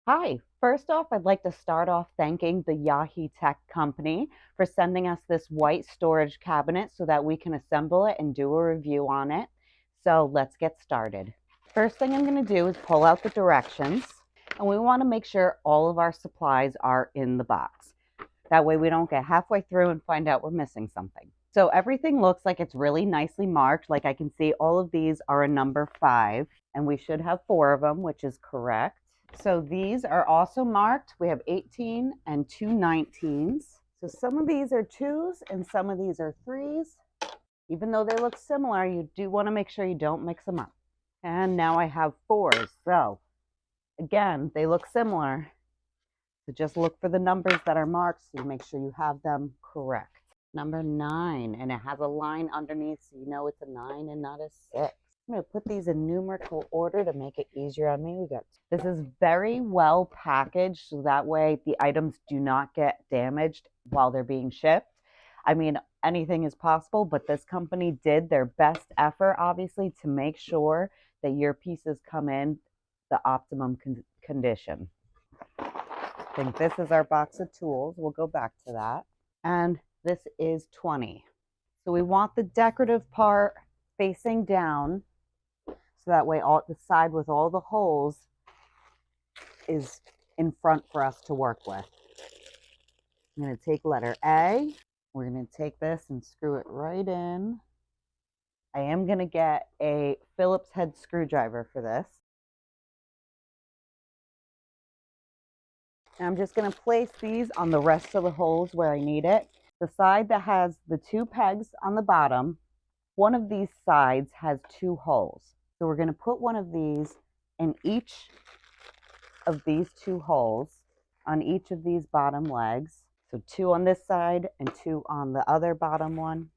Hi, first off, I'd like to start off thanking the Yaheetech company for sending us this white storage cabinet so that we can assemble it and do a review on it. So let's get started. First thing I'm going to do is pull out the directions, and we want to make sure all of our supplies are in the box. That way we don't get halfway through and find out we're missing something. So everything looks like it's really nicely marked. Like I can see all of these are a number 5, and we should have 4 of them, which is correct. So these are also marked. We have 18 and 2 19s. So some of these are 2s and some of these are 3s. Even though they look similar, you do want to make sure you don't mix them up. And now I have 4s. So again, they look similar. So just look for the numbers that are marked so you make sure you have them correct. Number 9, and it has a line underneath so you know it's a 9 and not a 6. I'm going to put these in numerical order to make it easier on me. This is very well packaged so that way the items do not get damaged while they're being shipped. I mean, anything is possible, but this company did their best effort, obviously, to make sure that your pieces come in the optimum condition. I think this is our box of tools. We'll go back to that. And this is 20. So we want the decorative part facing down so that way the side with all the holes is in front for us to work with. I'm going to take letter A. We're going to take this and screw it right in. I am going to get a Phillips head screwdriver for this. And I'm just going to place these on the rest of the holes where I need it. The side that has the 2 pegs on the bottom, one of these sides has 2 holes. So we're going to put one of these in each of these 2 holes on each of these bottom legs. So 2 on this side and 2 on the other bottom one.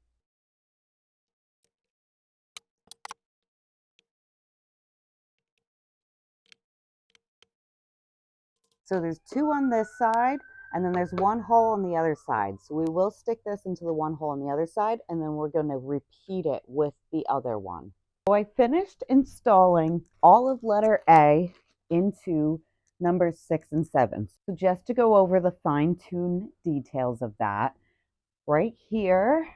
So there's 2 on this side, and then there's 1 hole on the other side. So we will stick this into the 1 hole on the other side, and then we're going to repeat it with the other one. So I finished installing all of letter A into numbers 6 and 7. So just to go over the fine-tuned details of that, right here,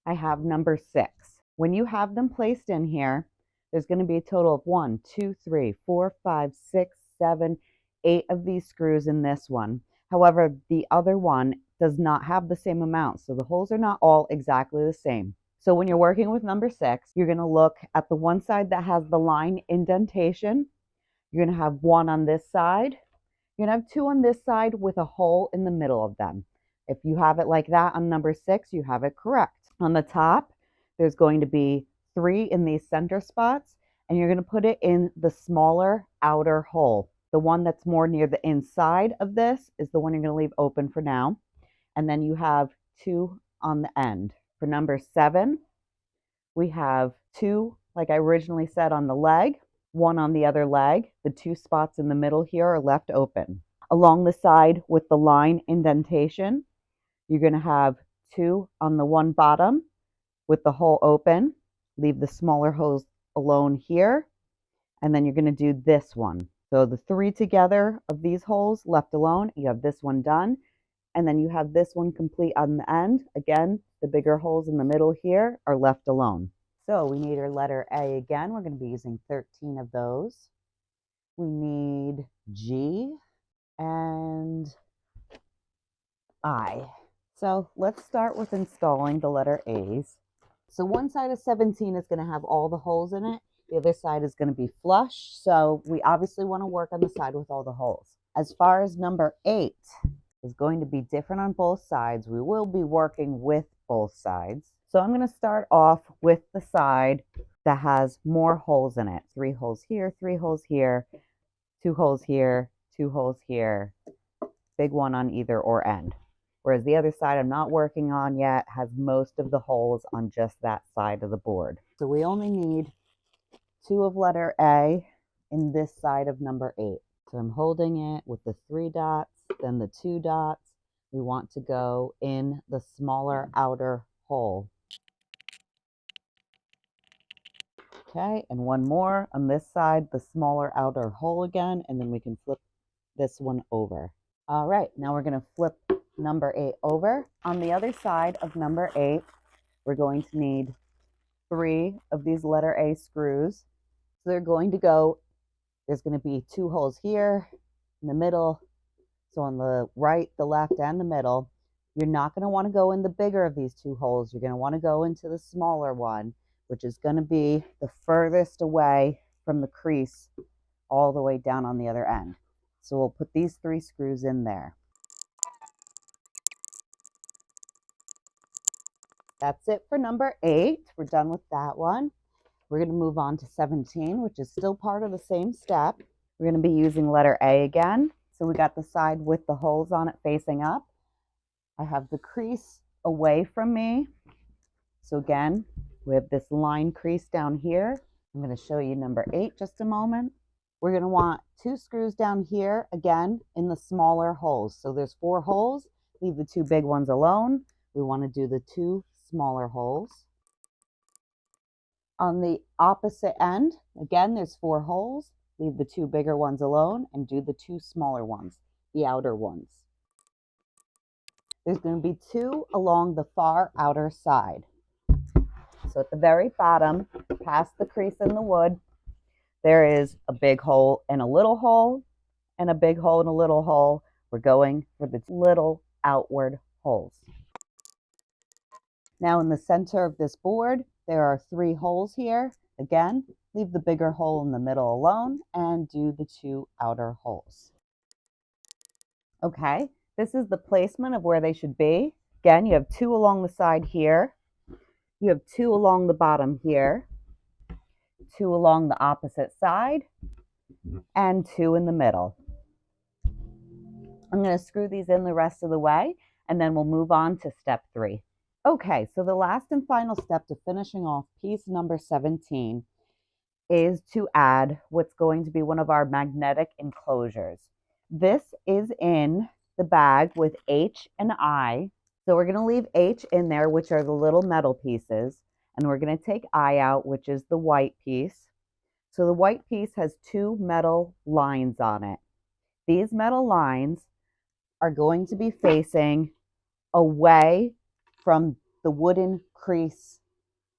I have number 6. When you have them placed in here, there's going to be a total of 1, 2, 3, 4, 5, 6, 7, 8 of these screws in this one. However, the other one does not have the same amount, so the holes are not all exactly the same. So when you're working with number 6, you're going to look at the one side that has the line indentation. You're going to have 1 on this side. You're going to have 2 on this side with a hole in the middle of them. If you have it like that on number 6, you have it correct. On the top, there's going to be 3 in these center spots, and you're going to put it in the smaller outer hole. The one that's more near the inside of this is the one you're going to leave open for now. And then you have 2 on the end. For number 7, we have 2, like I originally said, on the leg, 1 on the other leg. The 2 spots in the middle here are left open. Along the side with the line indentation, you're going to have 2 on the one bottom with the hole open. Leave the smaller holes alone here. And then you're going to do this one. So the 3 together of these holes left alone, you have this one done. And then you have this one complete on the end. Again, the bigger holes in the middle here are left alone. So we need our letter A again. We're going to be using 13 of those. We need G and I. So let's start with installing the letter A's. So one side of 17 is going to have all the holes in it. The other side is going to be flush. So we obviously want to work on the side with all the holes. As far as number 8 is going to be different on both sides. We will be working with both sides. So I'm going to start off with the side that has more holes in it. 3 holes here, 3 holes here, 2 holes here, 2 holes here, big one on either or end. Whereas the other side I'm not working on yet has most of the holes on just that side of the board. So we only need 2 of letter A in this side of number 8. So I'm holding it with the 3 dots, then the 2 dots. We want to go in the smaller outer hole. Okay, and one more on this side, the smaller outer hole again, and then we can flip this one over. All right, now we're going to flip number 8 over. On the other side of number 8, we're going to need 3 of these letter A screws. So they're going to go, there's going to be 2 holes here in the middle. So on the right, the left, and the middle. You're not going to want to go in the bigger of these 2 holes. You're going to want to go into the smaller one, which is going to be the furthest away from the crease all the way down on the other end. So we'll put these 3 screws in there. That's it for number 8. We're done with that one. We're going to move on to 17, which is still part of the same step. We're going to be using letter A again. So we got the side with the holes on it facing up. I have the crease away from me. So again, we have this line crease down here. I'm going to show you number 8 just a moment. We're going to want 2 screws down here, again, in the smaller holes. So there's 4 holes. Leave the 2 big ones alone. We want to do the 2 smaller holes. On the opposite end, again, there's 4 holes. Leave the 2 bigger ones alone and do the 2 smaller ones, the outer ones. There's going to be 2 along the far outer side. So at the very bottom, past the crease in the wood, there is a big hole and a little hole, and a big hole and a little hole. We're going for the little outward holes. Now in the center of this board, there are 3 holes here. Again, leave the bigger hole in the middle alone and do the 2 outer holes. Okay, this is the placement of where they should be. Again, you have 2 along the side here. You have 2 along the bottom here, 2 along the opposite side, and 2 in the middle. I'm going to screw these in the rest of the way, and then we'll move on to step 3. Okay, so the last and final step to finishing off piece number 17 is to add what's going to be one of our magnetic enclosures. This is in the bag with H and I. So we're going to leave H in there, which are the little metal pieces, and we're going to take I out, which is the white piece. So the white piece has 2 metal lines on it. These metal lines are going to be facing away from the wooden crease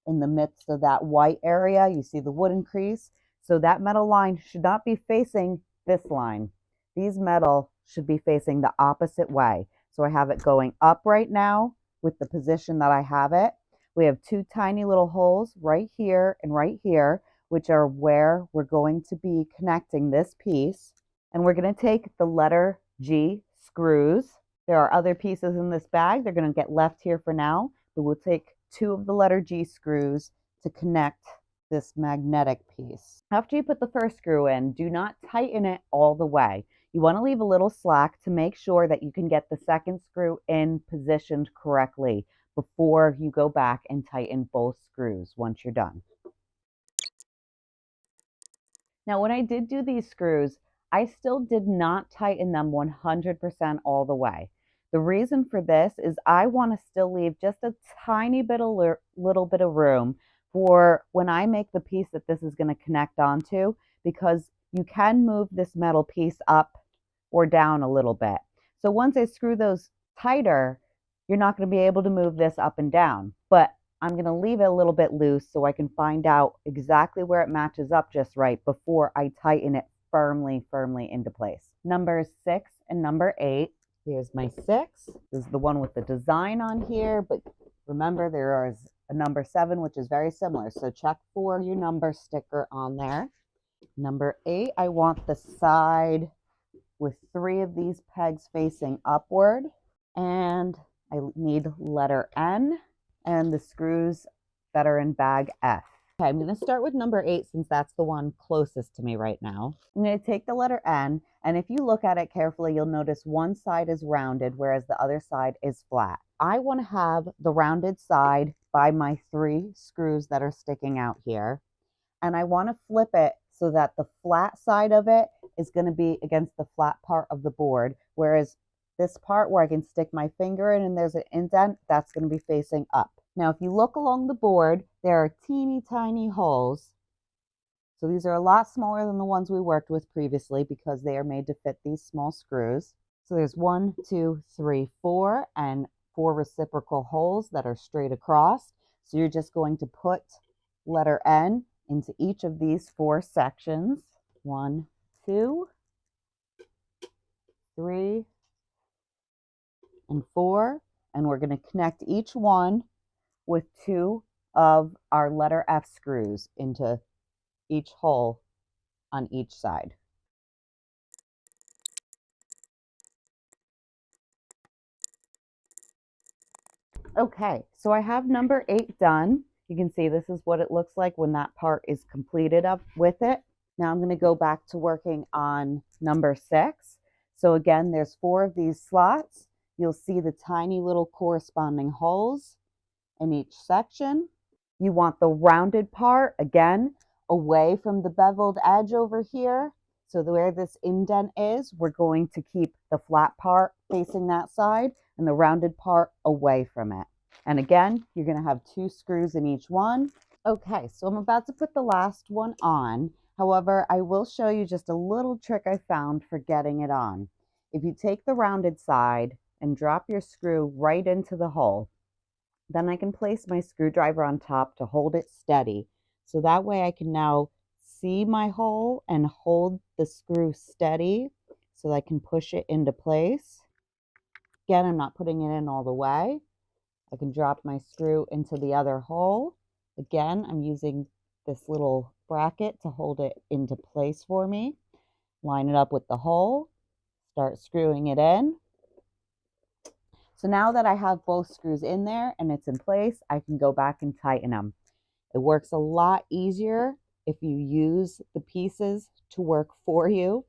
in the midst of that white area. You see the wooden crease. So that metal line should not be facing this line. These metal should be facing the opposite way. So I have it going up right now with the position that I have it. We have 2 tiny little holes right here and right here, which are where we're going to be connecting this piece. And we're going to take the letter G screws. There are other pieces in this bag. They're going to get left here for now, but we'll take 2 of the letter G screws to connect this magnetic piece. After you put the first screw in, do not tighten it all the way. You want to leave a little slack to make sure that you can get the second screw in positioned correctly before you go back and tighten both screws once you're done. Now, when I did do these screws, I still did not tighten them 100% all the way. The reason for this is I want to still leave just a tiny bit of little bit of room for when I make the piece that this is going to connect onto, because you can move this metal piece up or down a little bit. So once I screw those tighter, you're not going to be able to move this up and down, but I'm going to leave it a little bit loose so I can find out exactly where it matches up just right before I tighten it firmly into place. Number 6 and number 8. Here's my 6. This is the one with the design on here, but remember there is a number 7, which is very similar. So check for your number sticker on there. Number 8, I want the side with 3 of these pegs facing upward, and I need letter N and the screws that are in bag F. Okay, I'm going to start with number 8 since that's the one closest to me right now. I'm going to take the letter N, and if you look at it carefully, you'll notice one side is rounded, whereas the other side is flat. I want to have the rounded side by my 3 screws that are sticking out here, and I want to flip it so that the flat side of it is going to be against the flat part of the board, whereas this part where I can stick my finger in and there's an indent, that's going to be facing up. Now, if you look along the board, there are teeny tiny holes So these are a lot smaller than the ones we worked with previously because they are made to fit these small screws. So there's 1, 2, 3, 4, and 4 reciprocal holes that are straight across. So you're just going to put letter N into each of these 4 sections. 1, 2, 3, and 4. And we're going to connect each one with 2 of our letter F screws into each hole on each side. Okay, so I have number 8 done. You can see this is what it looks like when that part is completed up with it. Now I'm going to go back to working on number 6. So again, there's 4 of these slots. You'll see the tiny little corresponding holes in each section. You want the rounded part, again, away from the beveled edge over here. So where this indent is, we're going to keep the flat part facing that side and the rounded part away from it. And again, you're going to have 2 screws in each one. Okay, so I'm about to put the last one on. However, I will show you just a little trick I found for getting it on. If you take the rounded side and drop your screw right into the hole, then I can place my screwdriver on top to hold it steady. So that way I can now see my hole and hold the screw steady so that I can push it into place. Again, I'm not putting it in all the way. I can drop my screw into the other hole. Again, I'm using this little bracket to hold it into place for me. Line it up with the hole, start screwing it in. So now that I have both screws in there and it's in place, I can go back and tighten them. It works a lot easier if you use the pieces to work for you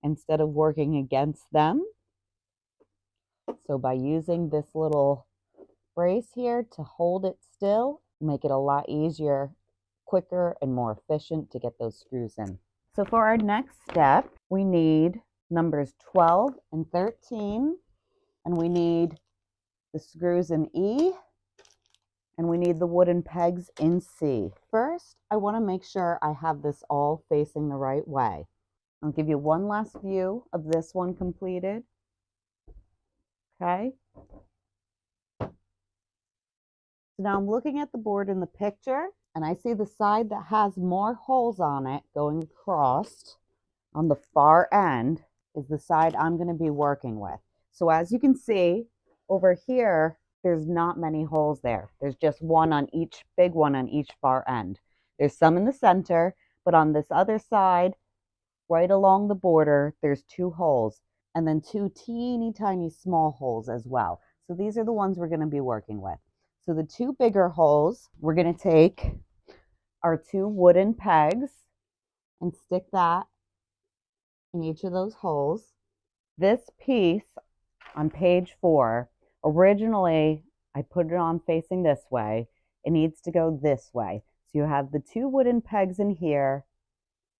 instead of working against them. So by using this little brace here to hold it still, make it a lot easier, quicker, and more efficient to get those screws in. So for our next step, we need numbers 12 and 13, and we need the screws in E, and we need the wooden pegs in C. First, I want to make sure I have this all facing the right way. I'll give you one last view of this one completed. Okay. So now I'm looking at the board in the picture, and I see the side that has more holes on it going across on the far end is the side I'm going to be working with. So as you can see over here, there's not many holes there. There's just one on each, big one on each far end. There's some in the center, but on this other side, right along the border, there's 2 holes, and then 2 teeny tiny small holes as well. So these are the ones we're going to be working with. So the 2 bigger holes, we're going to take our 2 wooden pegs and stick that in each of those holes. This piece on page 4, originally I put it on facing this way. It needs to go this way. So you have the 2 wooden pegs in here.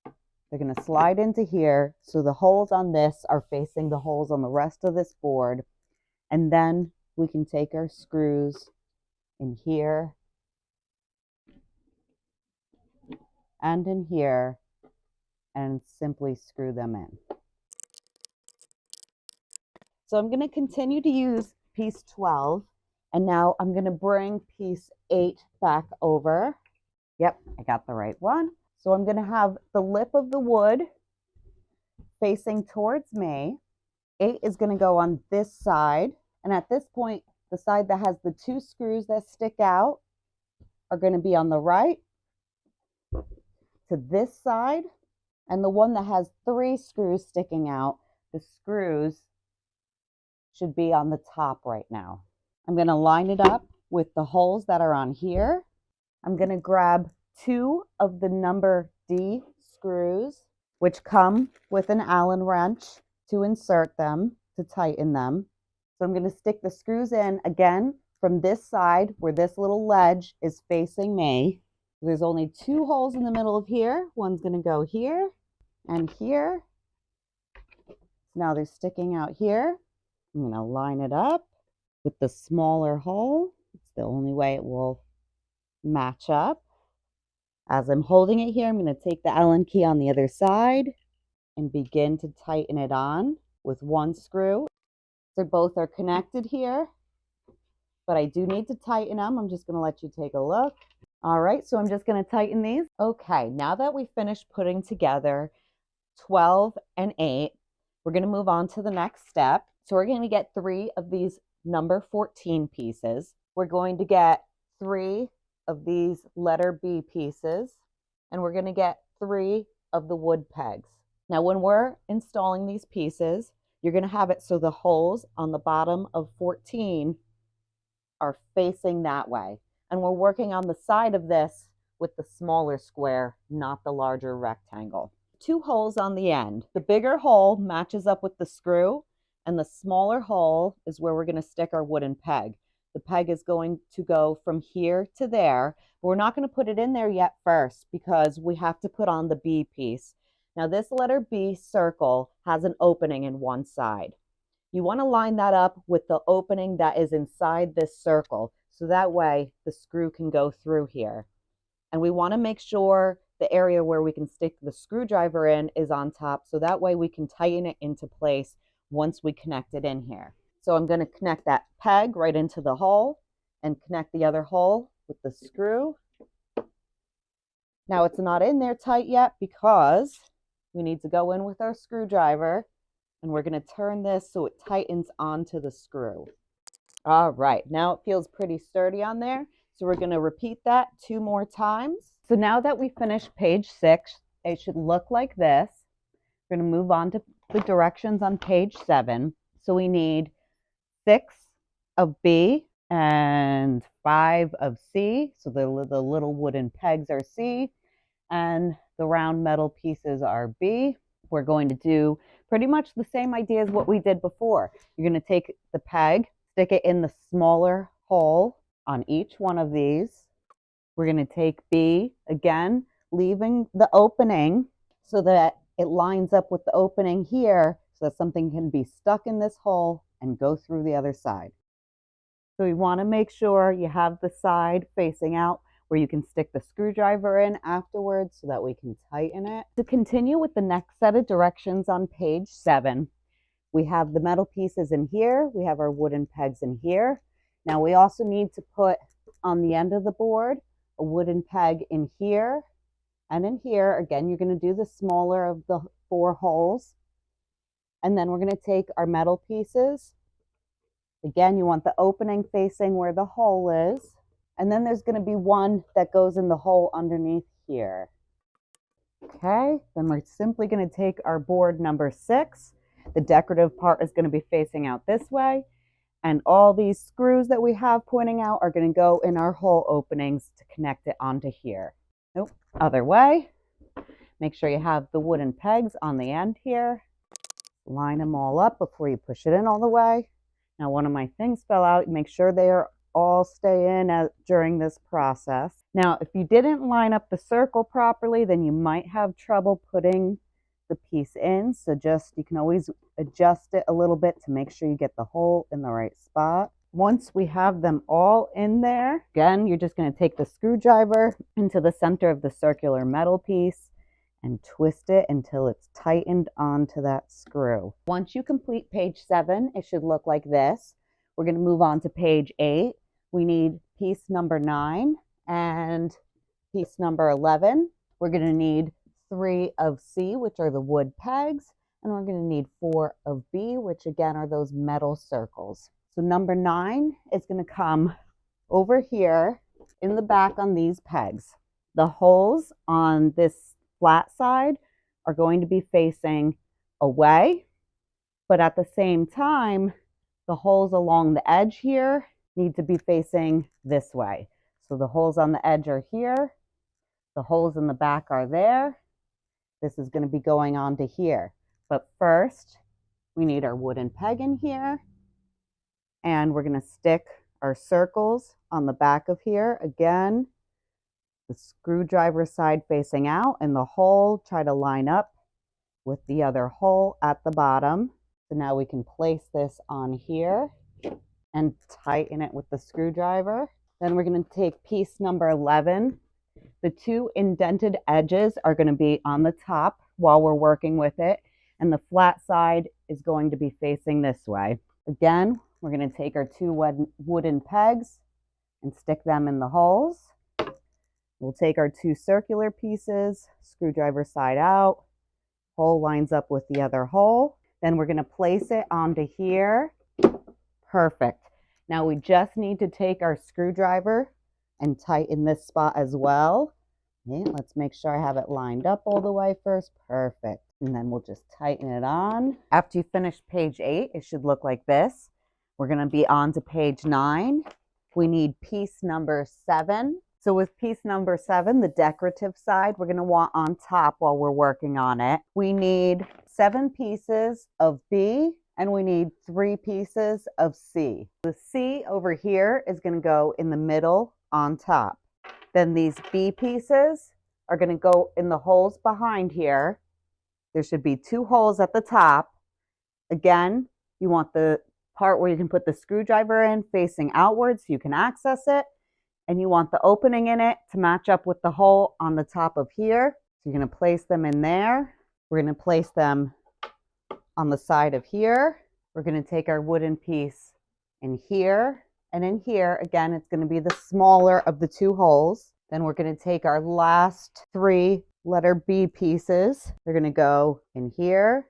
They're going to slide into here. So the holes on this are facing the holes on the rest of this board. And then we can take our screws in here and in here and simply screw them in. So I'm going to continue to use piece 12, and now I'm going to bring piece 8 back over. Yep, I got the right one. So I'm going to have the lip of the wood facing towards me. 8 is going to go on this side, and at this point, the side that has the 2 screws that stick out are going to be on the right to this side, and the one that has 3 screws sticking out, the screws should be on the top right now. I'm going to line it up with the holes that are on here. I'm going to grab 2 of the number D screws, which come with an Allen wrench to insert them, to tighten them. So I'm going to stick the screws in again from this side where this little ledge is facing me. There's only 2 holes in the middle of here. One's going to go here and here. Now they're sticking out here. I'm going to line it up with the smaller hole. It's the only way it will match up. As I'm holding it here, I'm going to take the Allen key on the other side and begin to tighten it on with one screw. So both are connected here, but I do need to tighten them. I'm just going to let you take a look. All right, so I'm just going to tighten these. Okay, now that we finished putting together 12 and 8, we're going to move on to the next step. So we're going to get 3 of these number 14 pieces. We're going to get 3 of these letter B pieces, and we're going to get 3 of the wood pegs. Now, when we're installing these pieces, you're going to have it so the holes on the bottom of 14 are facing that way. And we're working on the side of this with the smaller square, not the larger rectangle. 2 holes on the end. The bigger hole matches up with the screw, and the smaller hole is where we're going to stick our wooden peg. The peg is going to go from here to there, but we're not going to put it in there yet first because we have to put on the B piece. Now this letter B circle has an opening in one side. You want to line that up with the opening that is inside this circle, so that way the screw can go through here. And we want to make sure the area where we can stick the screwdriver in is on top, so that way we can tighten it into place once we connect it in here. So I'm going to connect that peg right into the hole and connect the other hole with the screw. Now it's not in there tight yet because we need to go in with our screwdriver, and we're going to turn this so it tightens onto the screw. All right, now it feels pretty sturdy on there. So we're going to repeat that 2 more times. So now that we finished page 6, it should look like this. We're going to move on to the directions on page 7. So we need 6 of B and 5 of C. So the little wooden pegs are C, and the round metal pieces are B. We're going to do pretty much the same idea as what we did before. You're going to take the peg, stick it in the smaller hole on each one of these. We're going to take B again, leaving the opening so that it lines up with the opening here so that something can be stuck in this hole and go through the other side. So you want to make sure you have the side facing out where you can stick the screwdriver in afterwards so that we can tighten it. To continue with the next set of directions on page 7, we have the metal pieces in here. We have our wooden pegs in here. Now we also need to put on the end of the board a wooden peg in here and in here. Again, you're going to do the smaller of the 4 holes. And then we're going to take our metal pieces. Again, you want the opening facing where the hole is. And then there's going to be one that goes in the hole underneath here. Okay, then we're simply going to take our board number 6. The decorative part is going to be facing out this way. And all these screws that we have pointing out are going to go in our hole openings to connect it onto here. Nope, other way. Make sure you have the wooden pegs on the end here. Line them all up before you push it in all the way. Now one of my things fell out. Make sure they are all stay in during this process. Now if you didn't line up the circle properly, then you might have trouble putting the piece in. So you can always adjust it a little bit to make sure you get the hole in the right spot. Once we have them all in there, again, you're just going to take the screwdriver into the center of the circular metal piece and twist it until it's tightened onto that screw. Once you complete page 7, it should look like this. We're going to move on to page 8. We need piece number 9 and piece number 11. We're going to need 3 of C, which are the wood pegs, and we're going to need 4 of B, which again are those metal circles. So number 9 is going to come over here in the back on these pegs. The holes on this flat side are going to be facing away, but at the same time, the holes along the edge here need to be facing this way. So the holes on the edge are here, the holes in the back are there. This is going to be going on to here. But first, we need our wooden peg in here, and we're going to stick our circles on the back of here. Again, the screwdriver side facing out, and the hole try to line up with the other hole at the bottom. So now we can place this on here and tighten it with the screwdriver. Then we're going to take piece number 11, The two indented edges are going to be on the top while we're working with it, and the flat side is going to be facing this way. Again, we're going to take our two wooden pegs and stick them in the holes. We'll take our two circular pieces, screwdriver side out, hole lines up with the other hole. Then we're going to place it onto here. Perfect. Now we just need to take our screwdriver and tighten this spot as well. Okay, let's make sure I have it lined up all the way first. Perfect. And then we'll just tighten it on. After you finish page 8, it should look like this. We're going to be on to page 9. We need piece number 7. So with piece number 7, the decorative side, we're going to want on top while we're working on it. We need 7 pieces of B and we need 3 pieces of C. The C over here is going to go in the middle on top. Then these B pieces are going to go in the holes behind here. There should be 2 holes at the top. Again, you want the part where you can put the screwdriver in facing outwards so you can access it. And you want the opening in it to match up with the hole on the top of here. So you're going to place them in there. We're going to place them on the side of here. We're going to take our wooden piece in here. And in here, again, it's going to be the smaller of the 2 holes. Then we're going to take our last 3 letter B pieces. They're going to go in here,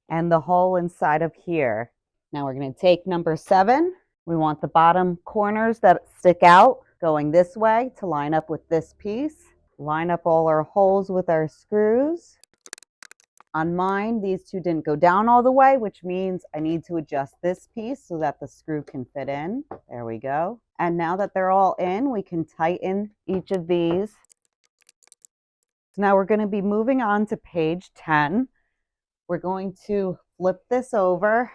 and the hole inside of here. Now we're going to take number 7. We want the bottom corners that stick out going this way to line up with this piece. Line up all our holes with our screws. On mine, these 2 didn't go down all the way, which means I need to adjust this piece so that the screw can fit in. There we go. And now that they're all in, we can tighten each of these. So now we're going to be moving on to page 10. We're going to flip this over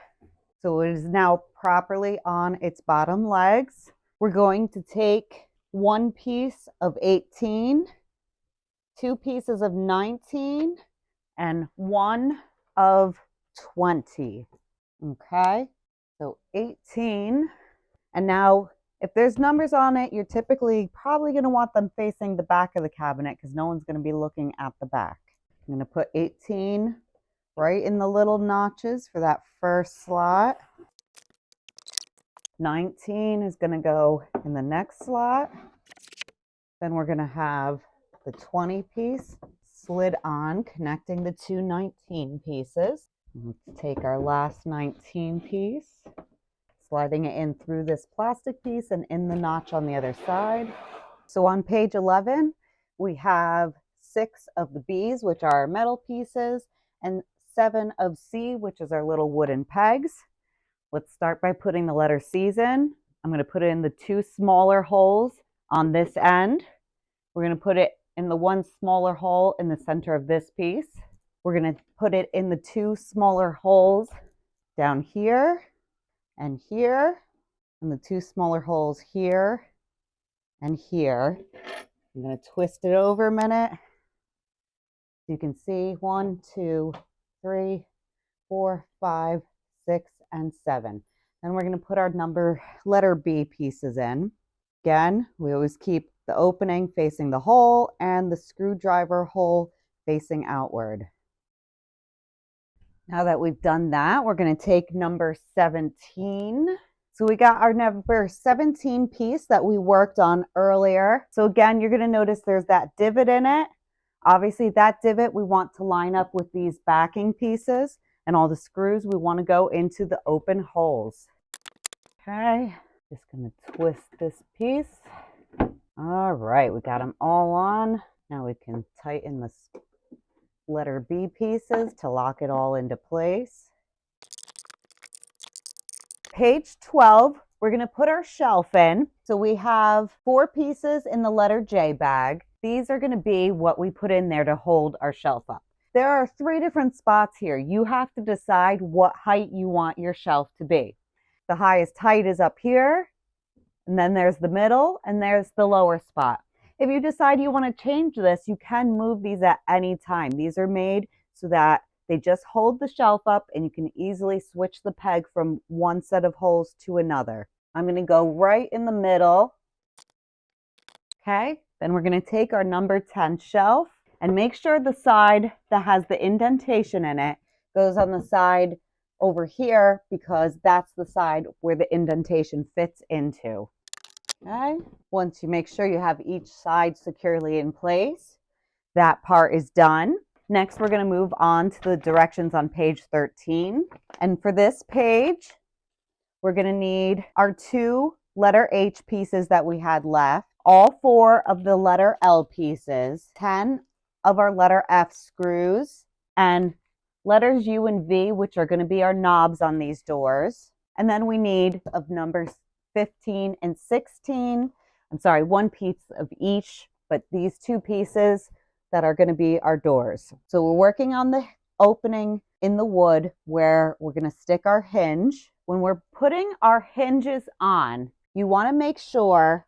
so it is now properly on its bottom legs. We're going to take 1 piece of 18, 2 pieces of 19, and 1 of 20. Okay, so 18. And now if there's numbers on it, you're typically probably going to want them facing the back of the cabinet because no one's going to be looking at the back. I'm going to put 18 right in the little notches for that first slot. 19 is going to go in the next slot. Then we're going to have the 20 piece slid on, connecting the 2 19 pieces. Let's take our last 19 piece, sliding it in through this plastic piece and in the notch on the other side. So on page 11, we have 6 of the B's, which are our metal pieces, and 7 of C, which is our little wooden pegs. Let's start by putting the letter C's in. I'm going to put it in the 2 smaller holes on this end. We're going to put it in the 1 smaller hole in the center of this piece. We're going to put it in the 2 smaller holes down here and here, and the 2 smaller holes here and here. I'm going to twist it over a minute. You can see 1, 2, 3, 4, 5, 6, and 7. Then we're going to put our letter B pieces in. Again, we always keep the opening facing the hole and the screwdriver hole facing outward. Now that we've done that, we're going to take number 17. So we got our number 17 piece that we worked on earlier. So again, you're going to notice there's that divot in it. Obviously, that divot we want to line up with these backing pieces, and all the screws we want to go into the open holes. Okay, just going to twist this piece. All right, we got them all on. Now we can tighten the letter B pieces to lock it all into place. Page 12, we're going to put our shelf in. So we have 4 pieces in the letter J bag. These are going to be what we put in there to hold our shelf up. There are 3 different spots here. You have to decide what height you want your shelf to be. The highest height is up here, and then there's the middle, and there's the lower spot. If you decide you want to change this, you can move these at any time. These are made so that they just hold the shelf up and you can easily switch the peg from one set of holes to another. I'm going to go right in the middle. Okay, Then we're going to take our number 10 shelf and make sure the side that has the indentation in it goes on the side over here, because that's the side where the indentation fits into. Okay. Once you make sure you have each side securely in place, that part is done. Next, we're going to move on to the directions on page 13. And for this page, we're going to need our 2 letter H pieces that we had left, all 4 of the letter L pieces, 10 of our letter F screws, and letters U and V, which are going to be our knobs on these doors. And then we need of numbers 15 and 16. I'm sorry, 1 piece of each, but these 2 pieces that are going to be our doors. So we're working on the opening in the wood where we're going to stick our hinge. When we're putting our hinges on, you want to make sure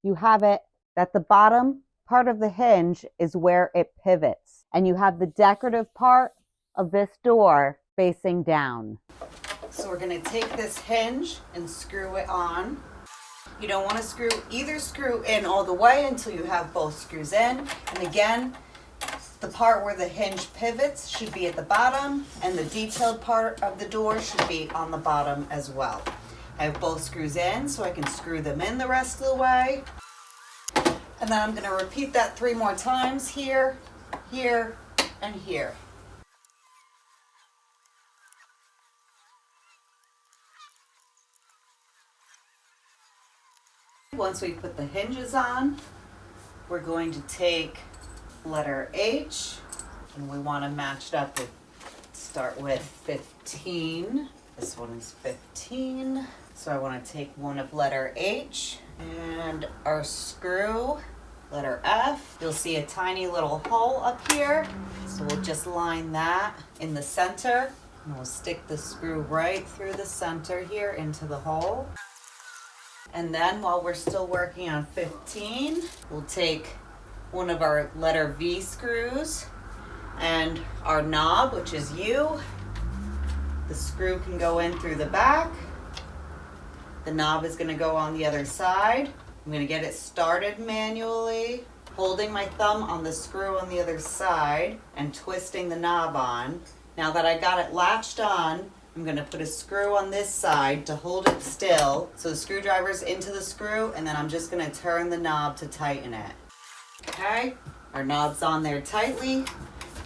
you have it that the bottom part of the hinge is where it pivots, and you have the decorative part of this door facing down. So we're going to take this hinge and screw it on. You don't want to screw either screw in all the way until you have both screws in. And again, the part where the hinge pivots should be at the bottom, and the detailed part of the door should be on the bottom as well. I have both screws in, so I can screw them in the rest of the way. And then I'm going to repeat that 3 more times here, here, and here. Once we put the hinges on, we're going to take letter H, and we want to match it up with, start with 15. This one is 15. So I want to take one of letter H and our screw, letter F. You'll see a tiny little hole up here. So we'll just line that in the center, and we'll stick the screw right through the center here into the hole. And then while we're still working on 15, we'll take one of our letter V screws and our knob, which is U. The screw can go in through the back. The knob is going to go on the other side. I'm going to get it started manually, holding my thumb on the screw on the other side and twisting the knob on. Now that I got it latched on, I'm going to put a screw on this side to hold it still. So the screwdriver's into the screw, and then I'm just going to turn the knob to tighten it. Okay, our knob's on there tightly.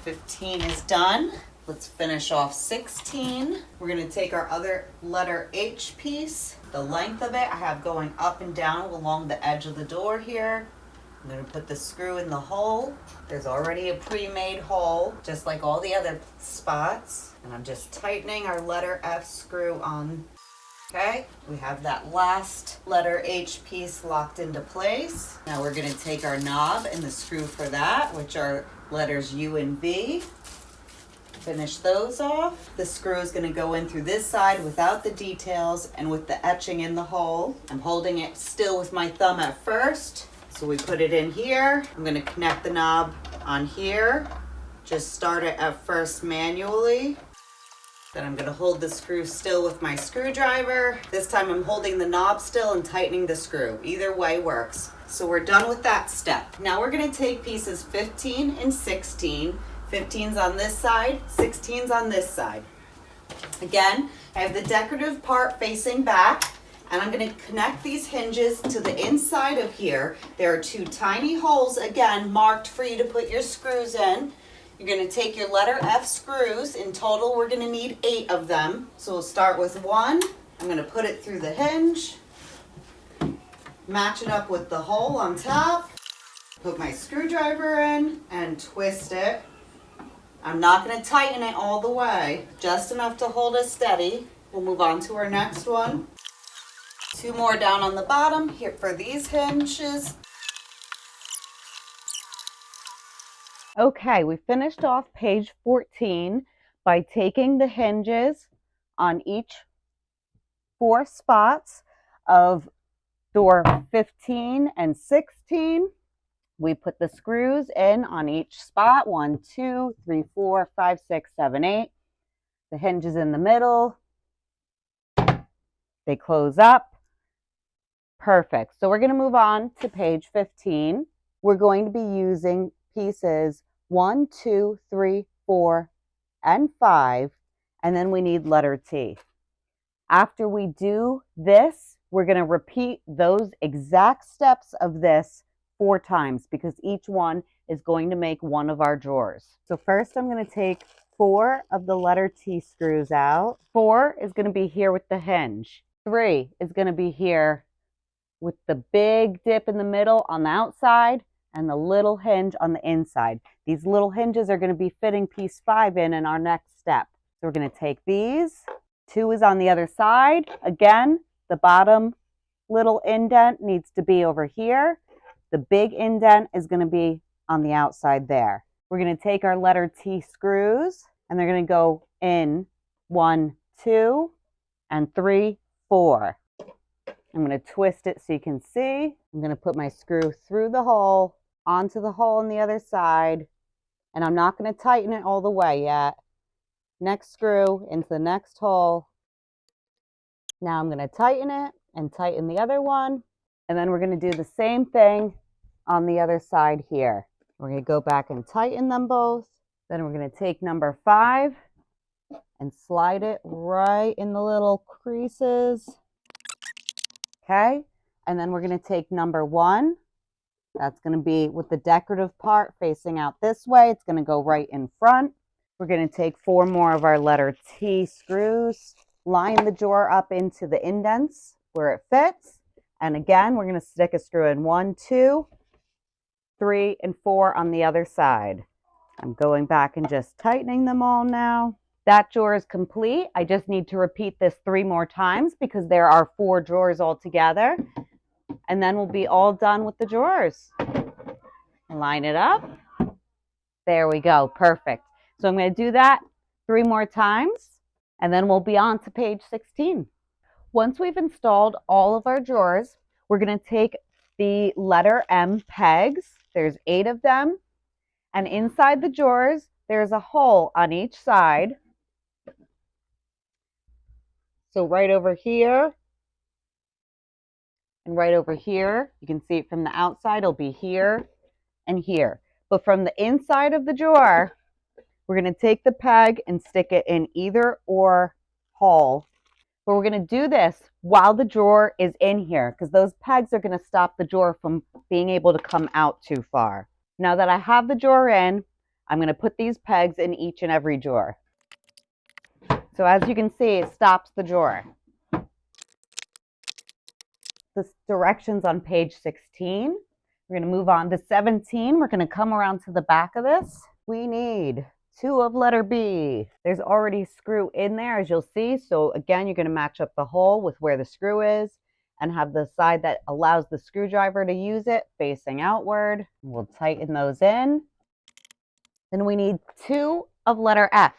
15 is done. Let's finish off 16. We're going to take our other letter H piece. The length of it I have going up and down along the edge of the door here. I'm going to put the screw in the hole. There's already a pre-made hole, just like all the other spots. And I'm just tightening our letter F screw on. Okay, we have that last letter H piece locked into place. Now we're going to take our knob and the screw for that, which are letters U and V. Finish those off. The screw is going to go in through this side without the details and with the etching in the hole. I'm holding it still with my thumb at first. So we put it in here. I'm going to connect the knob on here. Just start it at first manually. Then I'm going to hold the screw still with my screwdriver. This time I'm holding the knob still and tightening the screw. Either way works. So we're done with that step. Now we're going to take pieces 15 and 16. 15's on this side, 16's on this side. Again, I have the decorative part facing back, and I'm going to connect these hinges to the inside of here. There are 2 tiny holes, again, marked for you to put your screws in. You're going to take your letter F screws. In total, we're going to need 8 of them. So we'll start with 1. I'm going to put it through the hinge, match it up with the hole on top, put my screwdriver in, and twist it. I'm not going to tighten it all the way, just enough to hold it steady. We'll move on to our next one. 2 more down on the bottom here for these hinges. Okay, we finished off page 14 by taking the hinges on each 4 spots of door 15 and 16. We put the screws in on each spot, 1, 2, 3, 4, 5, 6, 7, 8. The hinge is in the middle. They close up. Perfect. So we're going to move on to page 15. we're going to be using pieces 1, 2, 3, 4, and 5, and then we need letter T. After we do this, we're going to repeat those exact steps of this 4 times because each one is going to make one of our drawers. So first I'm going to take 4 of the letter T screws out. 4 is going to be here with the hinge. 3 is going to be here with the big dip in the middle on the outside and the little hinge on the inside. These little hinges are going to be fitting piece 5 in our next step. So we're going to take these. 2 is on the other side. Again, the bottom little indent needs to be over here. The big indent is going to be on the outside there. We're going to take our letter T screws and they're going to go in 1, 2, and 3, 4. I'm going to twist it so you can see. I'm going to put my screw through the hole, onto the hole on the other side, and I'm not going to tighten it all the way yet. Next screw into the next hole. Now I'm going to tighten it and tighten the other one, and then we're going to do the same thing on the other side here. We're going to go back and tighten them both. Then we're going to take number 5 and slide it right in the little creases. Okay, and then we're going to take number 1. That's going to be with the decorative part facing out this way. It's going to go right in front. We're going to take 4 more of our letter T screws, line the drawer up into the indents where it fits. And again, we're going to stick a screw in 1, 2, 3, and 4 on the other side. I'm going back and just tightening them all now. That drawer is complete. I just need to repeat this 3 more times because there are 4 drawers altogether. And then we'll be all done with the drawers. Line it up. There we go. Perfect. So I'm going to do that 3 more times, and then we'll be on to page 16. Once we've installed all of our drawers, we're going to take the letter M pegs. There's 8 of them. And inside the drawers, there's a hole on each side. So right over here and right over here, you can see it from the outside, it'll be here and here. But from the inside of the drawer, we're going to take the peg and stick it in either or hole. But we're going to do this while the drawer is in here because those pegs are going to stop the drawer from being able to come out too far. Now that I have the drawer in, I'm going to put these pegs in each and every drawer. So as you can see, it stops the drawer. The directions on page 16. We're going to move on to 17. We're going to come around to the back of this. We need 2 of letter B. There's already a screw in there, as you'll see. So again, you're going to match up the hole with where the screw is and have the side that allows the screwdriver to use it facing outward. We'll tighten those in. Then we need 2 of letter F.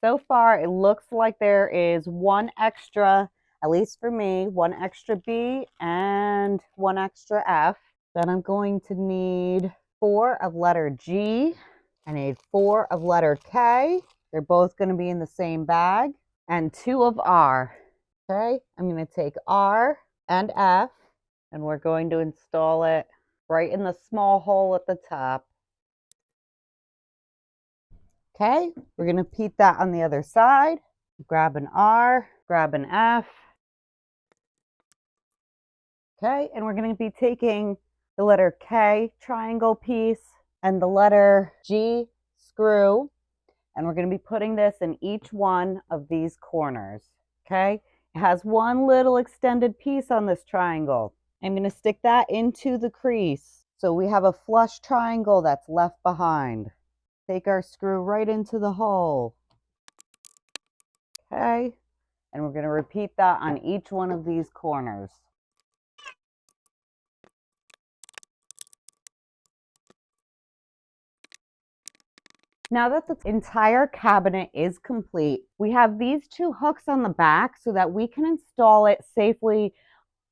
So far, it looks like there is 1 extra, at least for me, 1 extra B and 1 extra F. Then I'm going to need 4 of letter G. I need 4 of letter K. They're both going to be in the same bag. And 2 of R. Okay, I'm going to take R and F, and we're going to install it right in the small hole at the top. Okay, we're going to repeat that on the other side. Grab an R, grab an F. Okay, and we're going to be taking the letter K triangle piece and the letter G screw, and we're going to be putting this in each one of these corners. Okay, it has 1 little extended piece on this triangle. I'm going to stick that into the crease so we have a flush triangle that's left behind. Take our screw right into the hole. Okay, and we're going to repeat that on each one of these corners. Now that the entire cabinet is complete, we have these 2 hooks on the back so that we can install it safely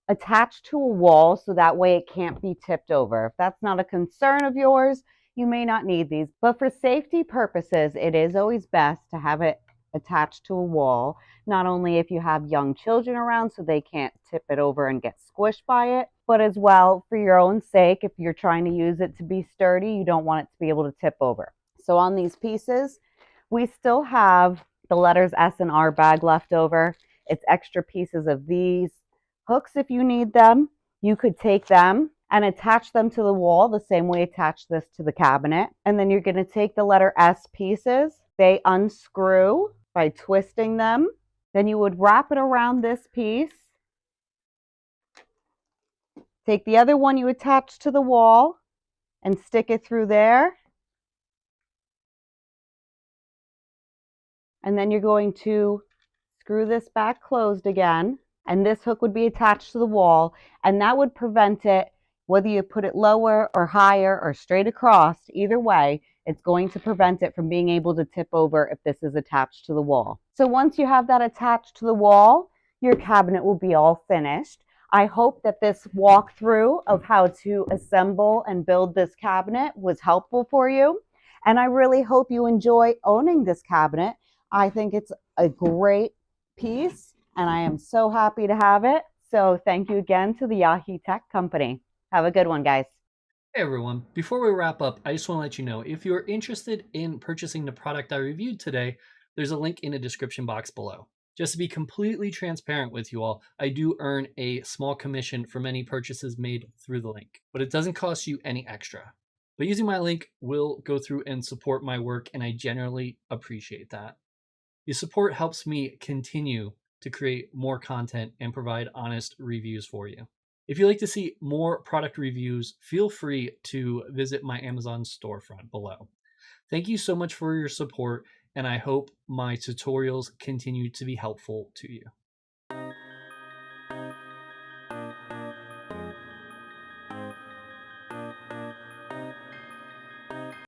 attached to a wall so that way it can't be tipped over. If that's not a concern of yours, you may not need these, but for safety purposes, it is always best to have it attach to a wall, not only if you have young children around so they can't tip it over and get squished by it, but as well for your own sake, if you're trying to use it to be sturdy, you don't want it to be able to tip over. So on these pieces, we still have the letters S and R bag left over. It's extra pieces of these hooks if you need them. You could take them and attach them to the wall the same way you attach this to the cabinet. And then you're going to take the letter S pieces. They unscrew by twisting them. Then you would wrap it around this piece. Take the other one you attach to the wall and stick it through there. And then you're going to screw this back closed again. And this hook would be attached to the wall, and that would prevent it, whether you put it lower or higher or straight across, either way, it's going to prevent it from being able to tip over if this is attached to the wall. So once you have that attached to the wall, your cabinet will be all finished. I hope that this walkthrough of how to assemble and build this cabinet was helpful for you. And I really hope you enjoy owning this cabinet. I think it's a great piece, and I am so happy to have it. So thank you again to the Yaheetech company. Have a good one, guys. Hey everyone, before we wrap up, I just want to let you know, if you're interested in purchasing the product I reviewed today, there's a link in the description box below. Just to be completely transparent with you all, I do earn a small commission from any purchases made through the link, but it doesn't cost you any extra. But using my link will go through and support my work, and I generally appreciate that. Your support helps me continue to create more content and provide honest reviews for you. If you'd like to see more product reviews, feel free to visit my Amazon storefront below. Thank you so much for your support, and I hope my tutorials continue to be helpful to you.